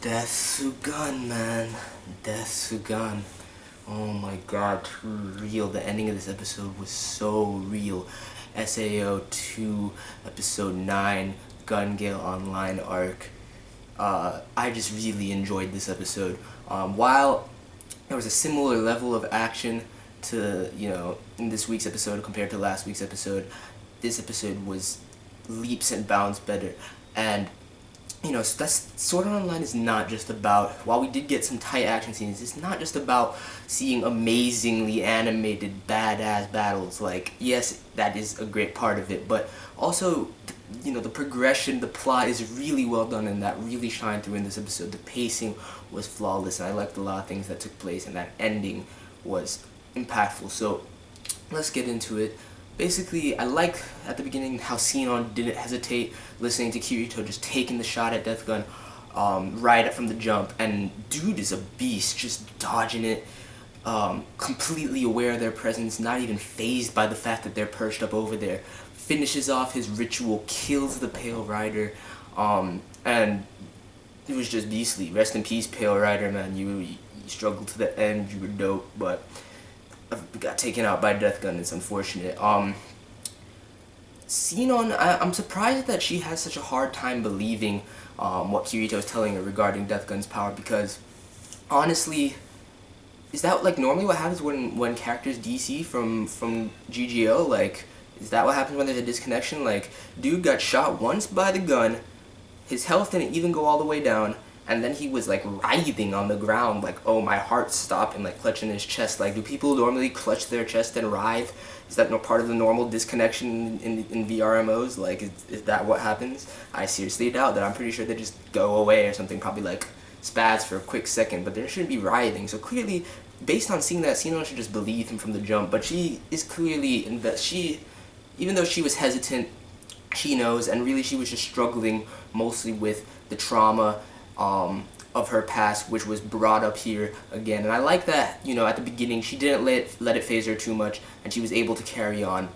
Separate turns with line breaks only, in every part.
Desu Gan, man. Desu Gan. Oh my god, too real. The ending of this episode was so real. SAO 2, episode 9, Gale Online arc. I just really enjoyed this episode. While there was a similar level of action to, in this week's episode compared to last week's episode, this episode was leaps and bounds better. And that's Sword Art Online is not just about, while we did get some tight action scenes, it's not just about seeing amazingly animated badass battles. Like, yes, that is a great part of it, but also, the progression, the plot is really well done, and that really shined through in this episode. The pacing was flawless, and I liked a lot of things that took place, and that ending was impactful. So, let's get into it. Basically, I like at the beginning how Sinon didn't hesitate, listening to Kirito just taking the shot at Death Gun right from the jump, and dude is a beast, just dodging it, completely aware of their presence, not even fazed by the fact that they're perched up over there. Finishes off his ritual, kills the Pale Rider, and it was just beastly. Rest in peace, Pale Rider, man. You struggled to the end, you were dope, but got taken out by Death Gun. It's unfortunate. Sinon, I'm surprised that she has such a hard time believing what Kirito is telling her regarding Death Gun's power, because honestly, is that like normally what happens when characters DC from GGO? Like, is that what happens when there's a disconnection? Like, dude got shot once by the gun, his health didn't even go all the way down, and then he was like writhing on the ground, like, oh, my heart stopped, and like clutching his chest. Like, do people normally clutch their chest and writhe? Is that no part of the normal disconnection in VRMOs? Like, is that what happens? I seriously doubt that. I'm pretty sure they just go away or something, probably like spaz for a quick second, but there shouldn't be writhing. So clearly, based on seeing that, Sinon should just believe him from the jump, but she is clearly, even though she was hesitant, she knows, and really she was just struggling mostly with the trauma of her past, which was brought up here again. And I like that, at the beginning, she didn't let it phase her too much, and she was able to carry on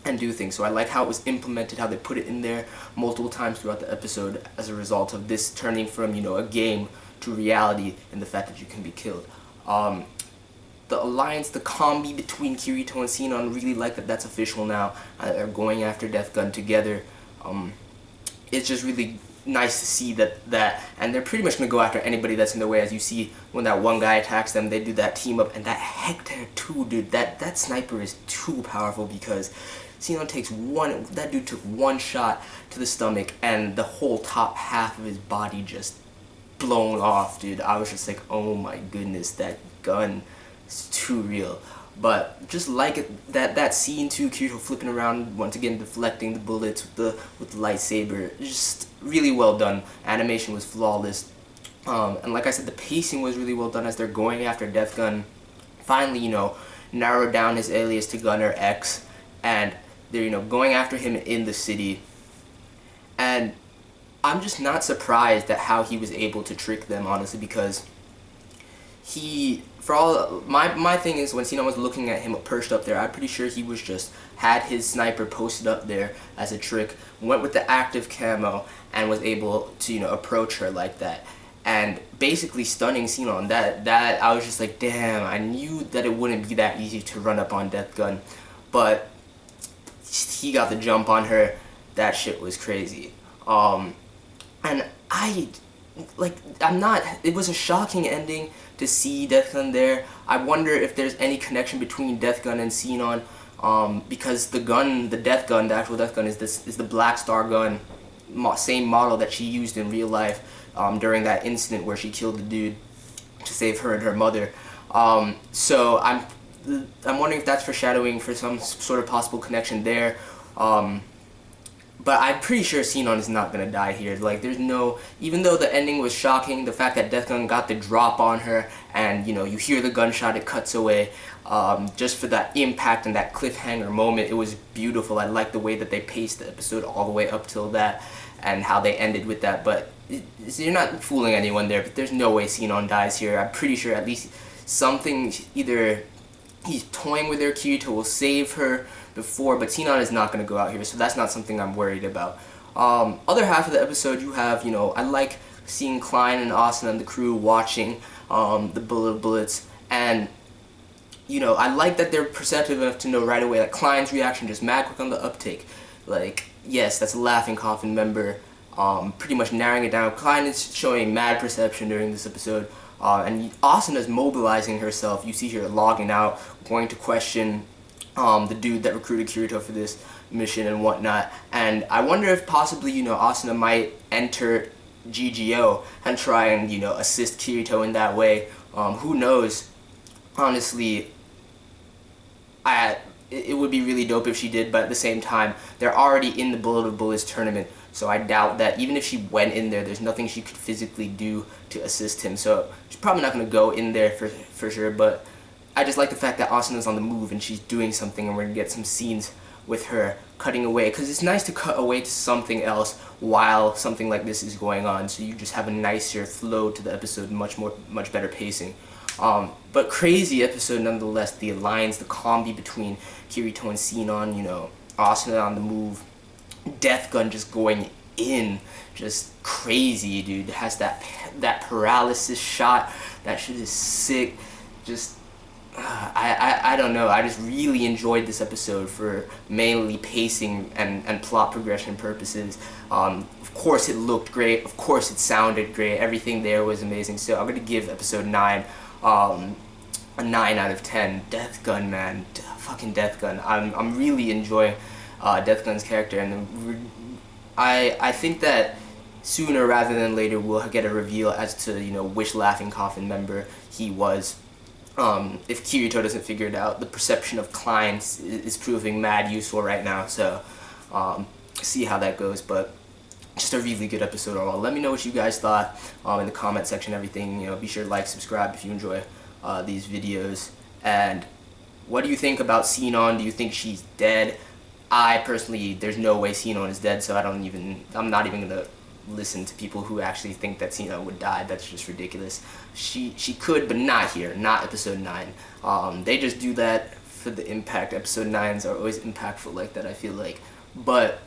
and do things. So I like how it was implemented, how they put it in there multiple times throughout the episode as a result of this turning from, a game to reality, and the fact that you can be killed. The alliance, the combi between Kirito and Sinon, really like that that's official now. They're going after Death Gun together. It's just really nice to see that, and they're pretty much going to go after anybody that's in their way. As you see, when that one guy attacks them, they do that team up, and that Hector too, dude, that sniper is too powerful, because Sinon that dude took one shot to the stomach, and the whole top half of his body just blown off, dude. I was just like, oh my goodness, that gun is too real. But just like it, that scene too, Kirito flipping around, once again deflecting the bullets with the lightsaber, just really well done. Animation was flawless, and like I said, the pacing was really well done as they're going after Death Gun. Finally, narrowed down his alias to Gunner X, and they're going after him in the city. And I'm just not surprised at how he was able to trick them, honestly, because my thing is, when Sinon was looking at him perched up there, I'm pretty sure he was just had his sniper posted up there as a trick, went with the active camo, and was able to approach her like that, and basically stunning Sinon. That I was just like, damn, I knew that it wouldn't be that easy to run up on Death Gun, but he got the jump on her. That shit was crazy. And it was a shocking ending to see Death Gun there. I wonder if there's any connection between Death Gun and Sinon, because the actual Death Gun is the Black Star gun, same model that she used in real life during that incident where she killed the dude to save her and her mother. So I'm wondering if that's foreshadowing for some sort of possible connection there. But I'm pretty sure Sinon is not going to die here. Like, there's no, even though the ending was shocking, the fact that Death Gun got the drop on her, and, you hear the gunshot, it cuts away, just for that impact and that cliffhanger moment, it was beautiful. I like the way that they paced the episode all the way up till that, and how they ended with that. But you're not fooling anyone there, but there's no way Sinon dies here. I'm pretty sure at least something, either he's toying with her, Kirito will save her before, but Sinon is not going to go out here, so that's not something I'm worried about. Other half of the episode, you have, I like seeing Klein and Asuna and the crew watching the Bullet of Bullets, and you know, I like that they're perceptive enough to know right away, like Klein's reaction just mad quick on the uptake, like, yes, that's a Laughing Coffin member, pretty much narrowing it down. Klein is showing mad perception during this episode, and Asuna's mobilizing herself. You see her logging out, going to question the dude that recruited Kirito for this mission and whatnot, and I wonder if possibly, you know, Asuna might enter GGO and try and, you know, assist Kirito in that way. Who knows? Honestly, it would be really dope if she did, but at the same time, they're already in the Bullet of Bullets tournament, so I doubt that even if she went in there, there's nothing she could physically do to assist him, so she's probably not going to go in there for sure, but I just like the fact that Asuna's on the move and she's doing something, and we're going to get some scenes with her cutting away, because it's nice to cut away to something else while something like this is going on, so you just have a nicer flow to the episode, much better pacing. But crazy episode nonetheless. The alliance, the combi between Kirito and Sinon, you know, Asuna on the move, Death Gun just going in, just crazy, dude. It has that paralysis shot. That shit is sick. Just I don't know. I just really enjoyed this episode for mainly pacing and plot progression purposes. Of course it looked great. Of course it sounded great. Everything there was amazing. So I'm gonna give episode 9 a 9 out of 10. Death Gun, man, fucking Death Gun. I'm really enjoying Death Gun's character, and I think that sooner rather than later we'll get a reveal as to, you know, which Laughing Coffin member he was. If Kirito doesn't figure it out, the perception of Klein is proving mad useful right now, so see how that goes. But just a really good episode overall. Let me know what you guys thought in the comment section, everything. You know, be sure to like, subscribe if you enjoy these videos. And what do you think about Sinon? Do you think she's dead? I personally, there's no way Sinon is dead, so I'm not even gonna listen to people who actually think that Sinon would die. That's just ridiculous. She could, but not here, not episode 9. They just do that for the impact. Episode 9s are always impactful like that, I feel like. But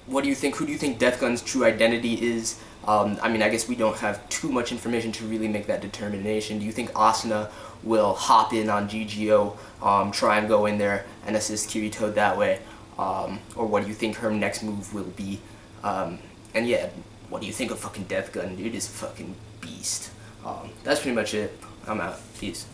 what do you think? Who do you think Death Gun's true identity is? I mean, I guess we don't have too much information to really make that determination. Do you think Asuna will hop in on GGO, try and go in there and assist Kirito that way? Or what do you think her next move will be? And yeah, what do you think of fucking Death Gun? Dude is a fucking beast. That's pretty much it. I'm out. Peace.